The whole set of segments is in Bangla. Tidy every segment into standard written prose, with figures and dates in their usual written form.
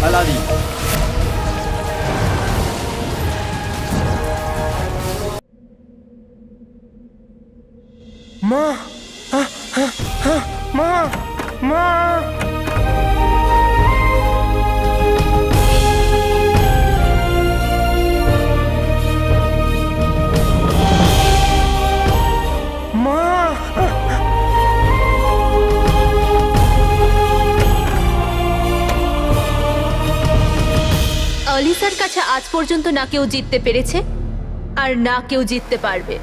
আলাদি। মা, মা, মা। অলিসার কাছে আজ পর্যন্ত না কেউ জিততে পেরেছে আর না কেউ জিততে পারবে।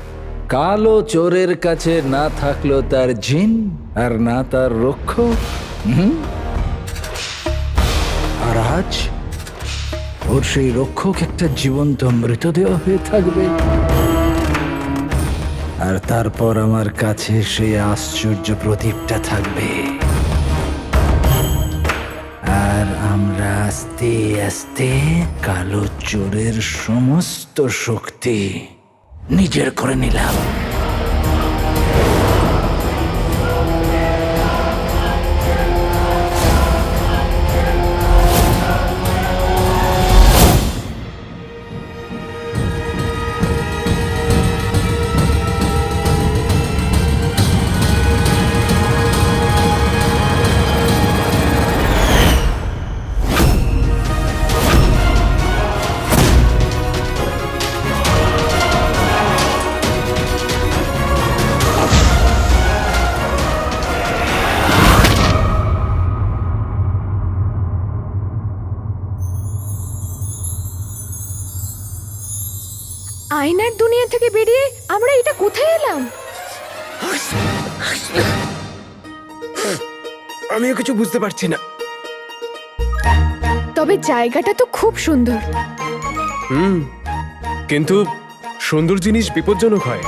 কালো চোরের কাছে না থাকলো তার জিন আর না তার রক্ষক। আর আজ ওর সেই রক্ষক একটা জীবন্ত মৃতদেহ হয়ে থাকবে। আর তারপর আমার কাছে সেই আশ্চর্য প্রদীপটা থাকবে। আর আমরা আস্তে আস্তে কালো চোরের সমস্ত শক্তি নিজের করে নিলাম। আয়নার দুনিয়া থেকে বেরিয়ে আমরা এটা কোথায় এলাম? আমিও কিছু বুঝতে পারছি না। তবে জায়গাটা তো খুব সুন্দর। কিন্তু সুন্দর জিনিস বিপজ্জনক হয়।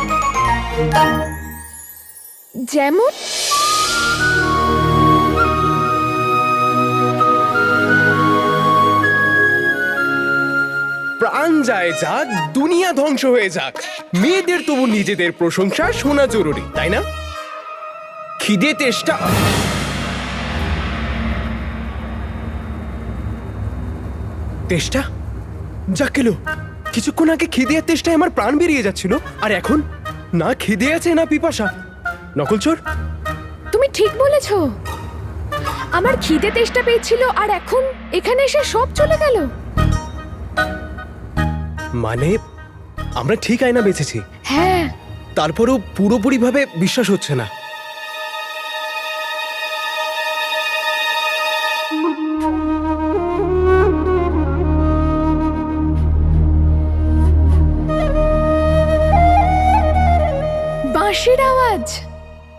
যেমন প্রাণ যায় যাক, দুনিয়া ধ্বংস হয়ে যাক, মেয়েদের তবু নিজেদের প্রশংসা শোনা জরুরি, তাই না? খিদে তেষ্টা তেষ্টা যা কেলো, কিছুক্ষণ আগে খিদে আর তেষ্টায় আমার প্রাণ বেরিয়ে যাচ্ছিল, আর এখন না খিদে আছে না পিপাসা। নকলচোর, তুমি ঠিক বলেছো। আমার খিদে তেষ্টা পেয়েছিল আর এখন এখানে এসে সব চলে গেল। মানে আমরা ঠিক আয়না বেঁচেছি, হ্যাঁ, তারপরও পুরোপুরিভাবে বিশ্বাস হচ্ছে না। বাঁশির আওয়াজ,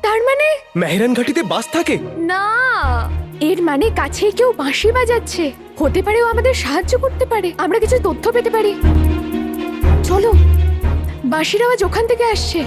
তার মানে মেহরান ঘাটিতে বাস থাকে? না, এর মানে কাছেই কেউ বাঁশি বাজাচ্ছে। হতে পারে ও আমাদের সাহায্য করতে পারে, আমরা কিছু তথ্য পেতে পারি। চলো, বাঁশির আওয়াজ ওখান থেকে আসছে।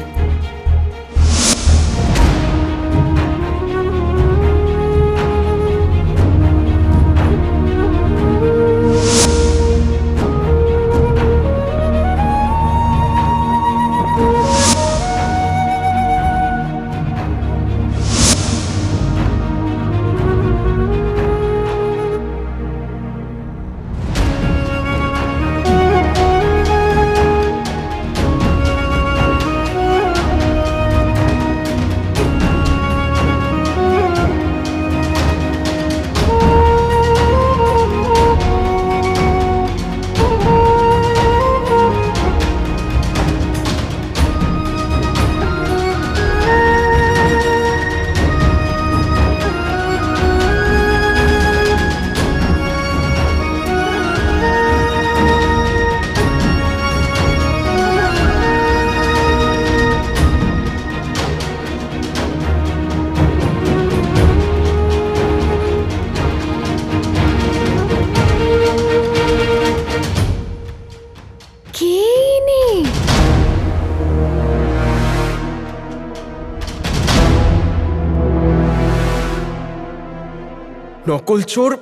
নকলচোর,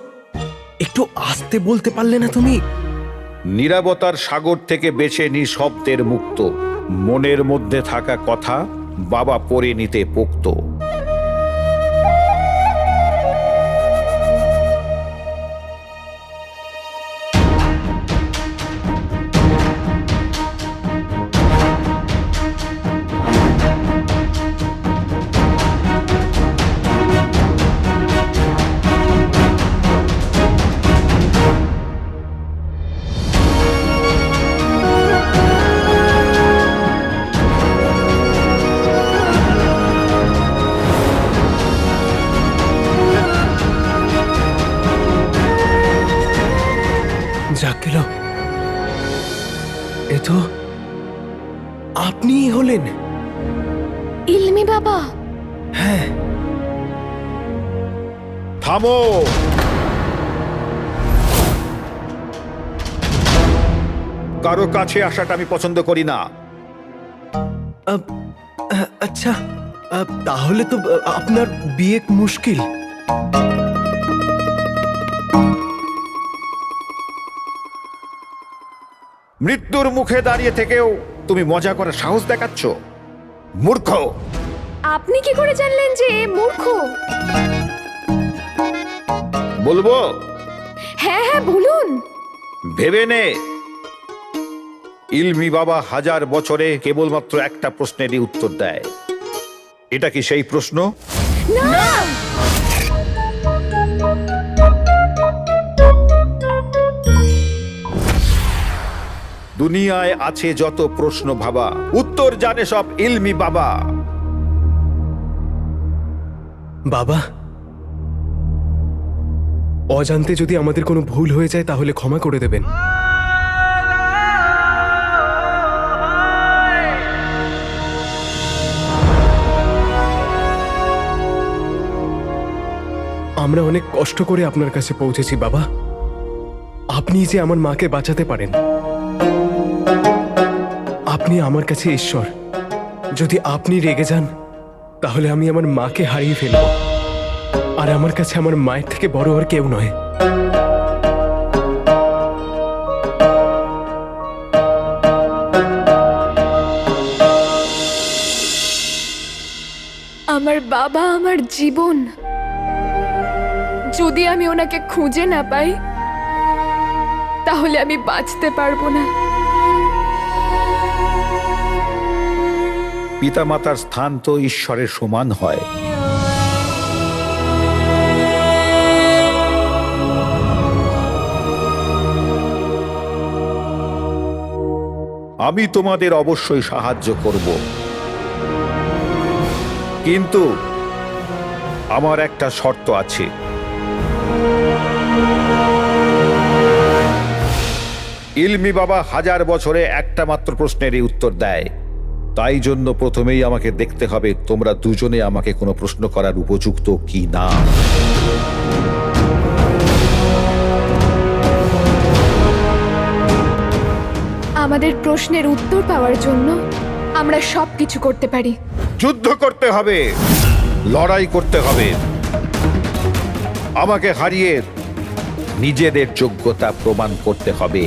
একটু আস্তে বলতে পারলে না তুমি? নীরবতার সাগর থেকে বেছে নিঃশব্দের মুক্ত, মনের মধ্যে থাকা কথা বাবা পড়ে নিতে পোক্ত। এ তো আপনিই হলেন। ইলমি বাবা। হ্যাঁ। থামো। কারো কাছে আসাটা আমি পছন্দ করি না। আচ্ছা, তাহলে তো আপনার বিয়ে মুশকিল। মৃত্যুর মুখে দাঁড়িয়ে থেকেও তুমি মজা করার সাহস দেখাচ্ছ? মূর্খ। আপনি কি করে জানলেন যে এ মূর্খ? বলবো? হ্যাঁ হ্যাঁ বলুন। ভেবে নে, ইলমি বাবা হাজার বছরে কেবলমাত্র একটা প্রশ্নেরই উত্তর দেয়। এটা কি সেই প্রশ্ন? না। দুনিয়ায় আছে যত প্রশ্ন ভাবা, উত্তর জানে সব ইলমি বাবা। বাবা, অজান্তে যদি আমাদের কোনো ভুল হয়ে যায় তাহলে ক্ষমা করে দেবেন। আমরা অনেক কষ্ট করে আপনার কাছে পৌঁছেছি বাবা। আপনি যে আমার মাকে বাঁচাতে পারেন, আপনি আমার কাছে ঈশ্বর। যদি আপনি রেগে যান তাহলে আমি আমার মাকে হারিয়ে ফেলব, আর আমার কাছে আমার মায়ের থেকে বড় আর কেউ নয়। আমার বাবা আমার জীবন। যদি আমি ওনাকে খুঁজে না পাই তাহলে আমি বাঁচতে পারবো না। পিতামাতার স্থান তো ঈশ্বরের সমান হয়। আমি তোমাদের অবশ্যই সাহায্য করব, কিন্তু আমার একটা শর্ত আছে। ইলমি বাবা হাজার বছরে একটা মাত্র প্রশ্নেরই উত্তর দেয়। তাই জন্য প্রথমেই আমাকে দেখতে হবে তোমরা দুজনে আমাকে কোনো প্রশ্ন করার উপযুক্ত কি না। আমাদের প্রশ্নের উত্তর পাওয়ার জন্য আমরা সব কিছু করতে পারি। যুদ্ধ করতে হবে, লড়াই করতে হবে, আমাকে হারিয়ে নিজেদের যোগ্যতা প্রমাণ করতে হবে।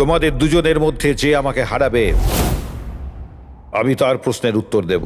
তোমাদের দুজনের মধ্যে যে আমাকে হারাবে আমি তার প্রশ্নের উত্তর দেব।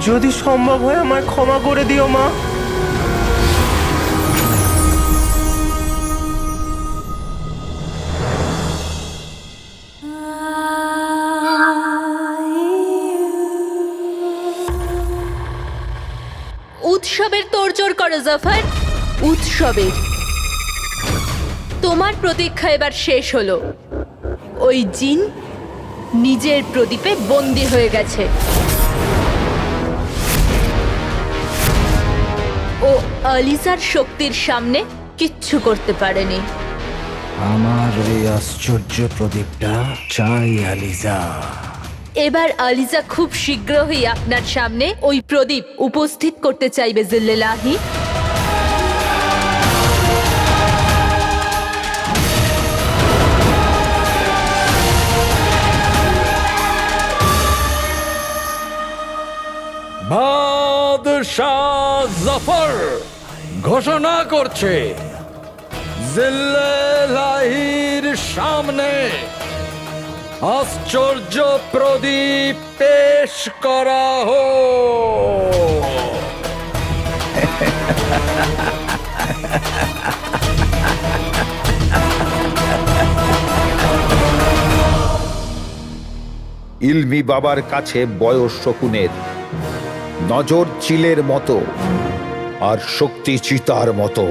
যদি সম্ভব হয় আমায় ক্ষমা করে দিও মা। উৎসবের তোড়জোড় করো জাফর, উৎসবের। তোমার প্রতীক্ষা এবার শেষ হলো। ওই জিন নিজের প্রদীপে বন্দী হয়ে গেছে। ও আলিজার শক্তির সামনে কিচ্ছু করতে পারেনি। আমার এই আশ্চর্য প্রদীপটা চাই আলিজা। এবার আলিজা খুব শীঘ্রই আপনার সামনে ওই প্রদীপ উপস্থিত করতে চাইবে জিল্লেলাহি। বাদশাহ জাফর ঘোষণা করছে, জিল্লেলাহির সামনে আশ্চর্য প্রদীপ পেশ করা হোক। ইলমি বাবার কাছে বয়স শকুনের, নজর চিলের মতো, আর শক্তি চিতার মতো।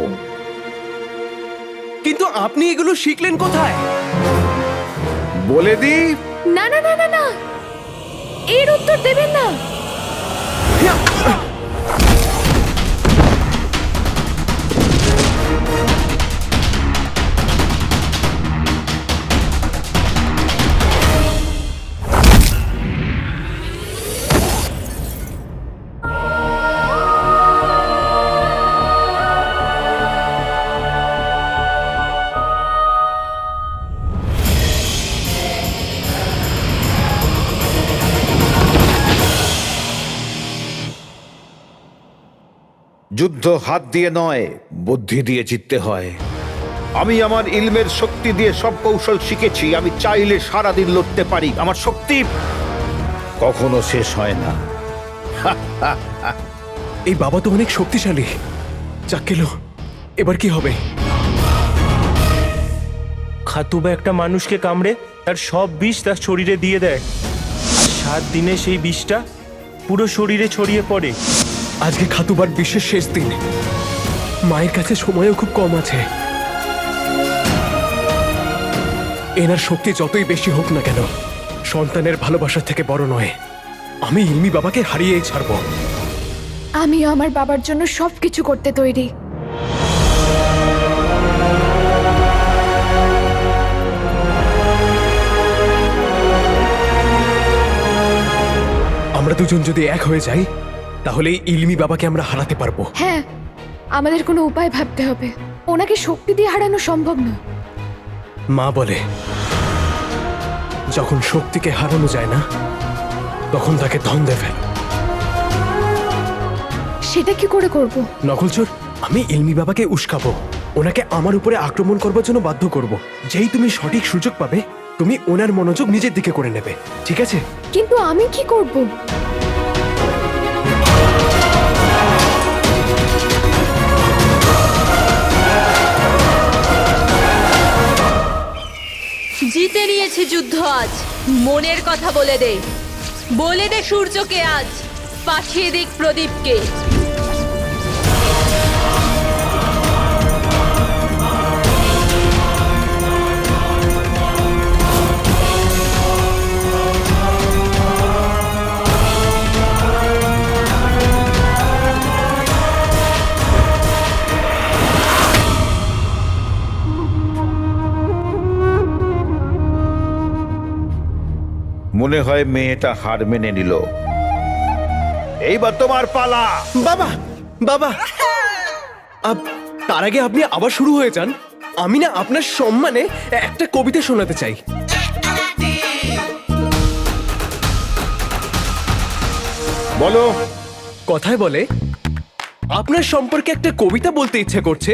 কিন্তু আপনি এগুলো শিখলেন কোথায়? বলে দি, না না না না না, এর উত্তর দেবেন না। যুদ্ধ হাত দিয়ে নয়, বুদ্ধি দিয়ে জিততে হয়। আমি আমার ইলমের শক্তি দিয়ে সব কৌশল শিখেছি। আমি চাইলে সারাদিন লড়তে পারি। আমার শক্তি কখনো শেষ হয় না। এই বাবা তো অনেক শক্তিশালী। চাক্কেলো, এবার কি হবে? খাতুবা একটা মানুষকে কামড়ে তার সব বিষ তার শরীরে দিয়ে দেয়, আর 7 দিনে সেই বিষটা পুরো শরীরে ছড়িয়ে পড়ে। আজকে খাতুবার বিশেষ শেষ দিন। মায়ের কাছে সময়ও খুব কম আছে। এনার শক্তি যতই বেশি হোক না কেন, সন্তানের ভালোবাসা থেকে বড় নয়। আমি ইলমি বাবাকে হারিয়েই ছাড়বো। আমিও আমার বাবার জন্য সবকিছু করতে তৈরি। আমরা দুজন যদি এক হয়ে যাই, তাহলে এই ইলমি বাবাকে আমরা হারাতে পারবো। হ্যাঁ, আমাদের কোনো উপায় ভাবতে হবে। ওনাকে শক্তি দিয়ে হারানো সম্ভব না। মা বলে, যখন শক্তিকে হারানো যায় না, তখন তাকে ধন্দে ফেল। সেটা কি করে করব? নকলচোর, আমি ইলমি বাবাকে উস্কাবো। ওনাকে আমার উপরে আক্রমণ করবার জন্য বাধ্য করব। যেই তুমি সঠিক সুযোগ পাবে, তুমি ওনার মনোযোগ নিজের দিকে করে নেবে, ঠিক আছে? কিন্তু আমি কি করব? জিতে নিয়েছে যুদ্ধ আজ। মনের কথা বলে দে, বলে দে সূর্যকে আজ পাঠিয়ে দিক প্রদীপকে। মনে হয় মেয়েটা হার মেনে নিল। এইবার তোমার পালা। বাবা, বাবা, তার আগে আপনি আবার শুরু হয়ে যান। আমি না আপনার সম্মানে একটা কবিতা শোনাতে চাই। বলো। কথায় বলে, আপনার সম্পর্কে একটা কবিতা বলতে ইচ্ছে করছে।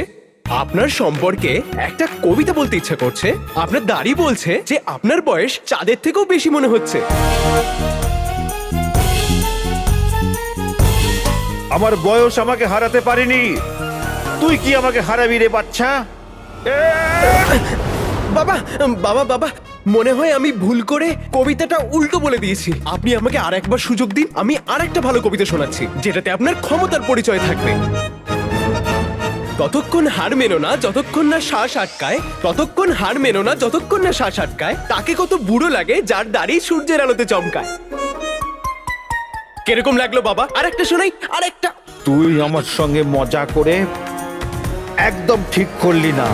আপনার সম্পর্কে একটা কবিতা বলতে ইচ্ছে করছে। আপনার দাড়ি বলছে যে আপনার বয়স চাঁদের থেকেও বেশি মনে হচ্ছে। আমার বয়স আমাকে হারাতে পারেনি। তুই কি আমাকে হারাবি রে বাচ্চা? বাবা বাবা বাবা, মনে হয় আমি ভুল করে কবিতাটা উল্টো বলে দিয়েছি। আপনি আমাকে আর একবার সুযোগ দিন, আমি আর একটা ভালো কবিতা শোনাচ্ছি যেটাতে আপনার ক্ষমতার পরিচয় থাকবে। ততক্ষণ হার মেনো না যতক্ষণ না শ্বাস আটকায়, ততক্ষণ হার মেনো না যতক্ষণ না শ্বাস আটকায়, তাকে কত বুড়ো লাগে যার দাড়ি সূর্যের আলোতে চমকায়। কিরকম লাগলো বাবা? আরেকটা শোনাই, আরেকটা। তুই আমার সঙ্গে মজা করে একদম ঠিক করলি না।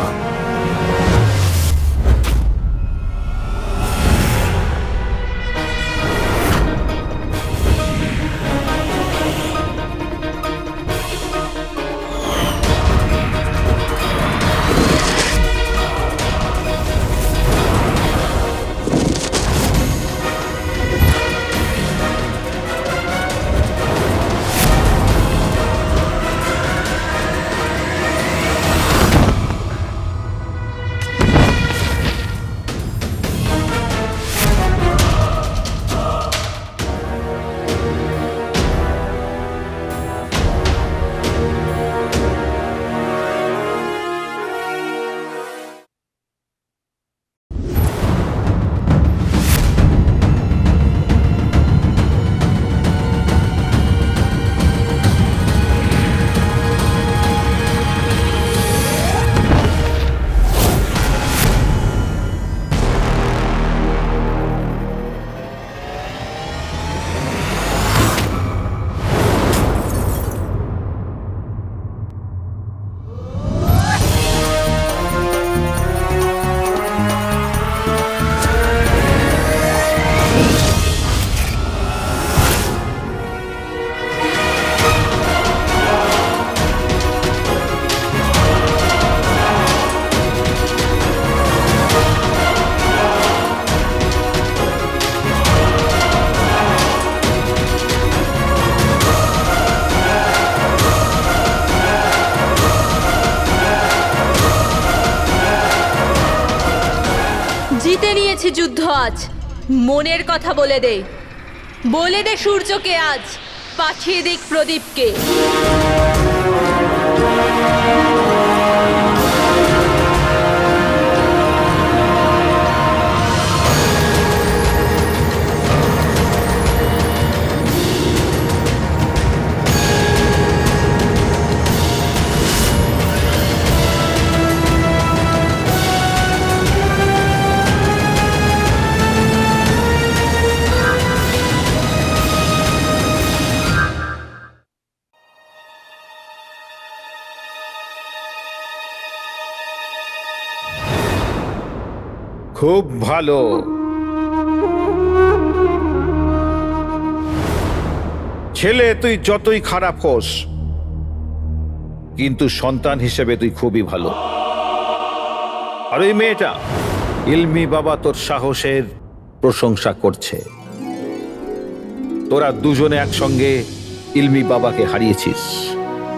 জিতে নিয়েছি যুদ্ধ আজ, মনের কথা বলে দে। বলে দে সূর্যকে আজ, পাঠিয়ে দিক প্রদীপকে। খুব ভালো। ছেলে তুই যতই খারাপ হোস, কিন্তু সন্তান হিসেবে তুই খুবই ভালো। আর ওই মেয়েটা ইলমি বাবা তোর সাহসের প্রশংসা করছে। তোরা দুজনে একসঙ্গে ইলমি বাবাকে হারিয়েছিস,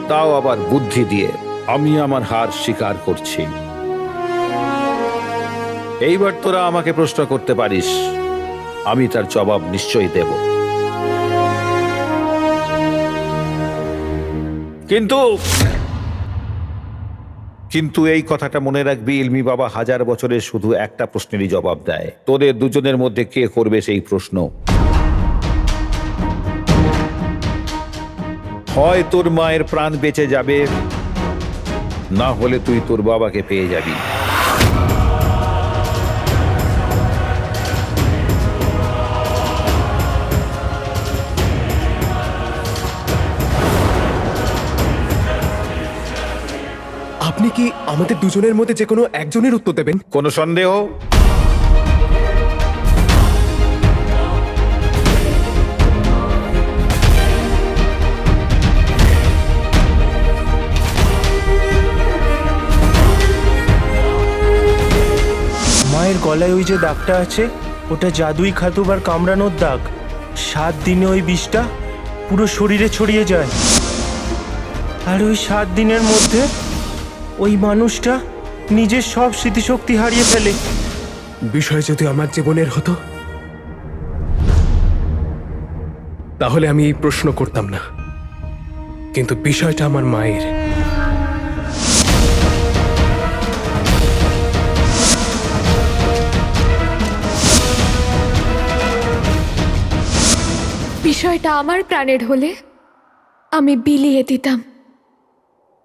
তাও আবার বুদ্ধি দিয়ে। আমি আমার হার স্বীকার করছি। এইবার তোরা আমাকে প্রশ্ন করতে পারিস, আমি তার জবাব নিশ্চয়ই দেব। কিন্তু এই কথাটা মনে রাখবি, ইলমি বাবা 1000 বছরে শুধু একটা প্রশ্নেরই জবাব দেয়। তোদের দুজনের মধ্যে কে করবে সেই প্রশ্ন? হয় তোর মায়ের প্রাণ বেঁচে যাবে, না হলে তুই তোর বাবাকে পেয়ে যাবি। আপনি কি আমাদের দুজনের মধ্যে যে কোনো একজনের উত্তর দেবেন? কোনো সন্দেহ? মায়ের গলায় ওই যে দাগটা আছে, ওটা জাদুই খাতুবার কামড়ানোর দাগ। 7 দিনে ওই বিষটা পুরো শরীরে ছড়িয়ে যায়, আর ওই 7 দিনের মধ্যে ওই মানুষটা নিজের সব স্মৃতিশক্তি হারিয়ে ফেলে। বিষয় যদি আমার জীবনের হতো, তাহলে আমি এই প্রশ্ন করতাম না। কিন্তু বিষয়টা আমার মায়ের। বিষয়টা আমার প্রাণের হলে আমি বিলিয়ে দিতাম,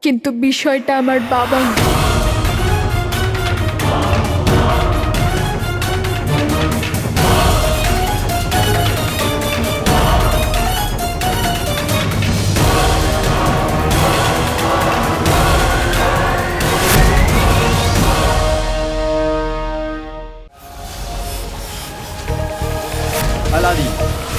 কিন্তু বিষয়টা আমার বাবা। Alali.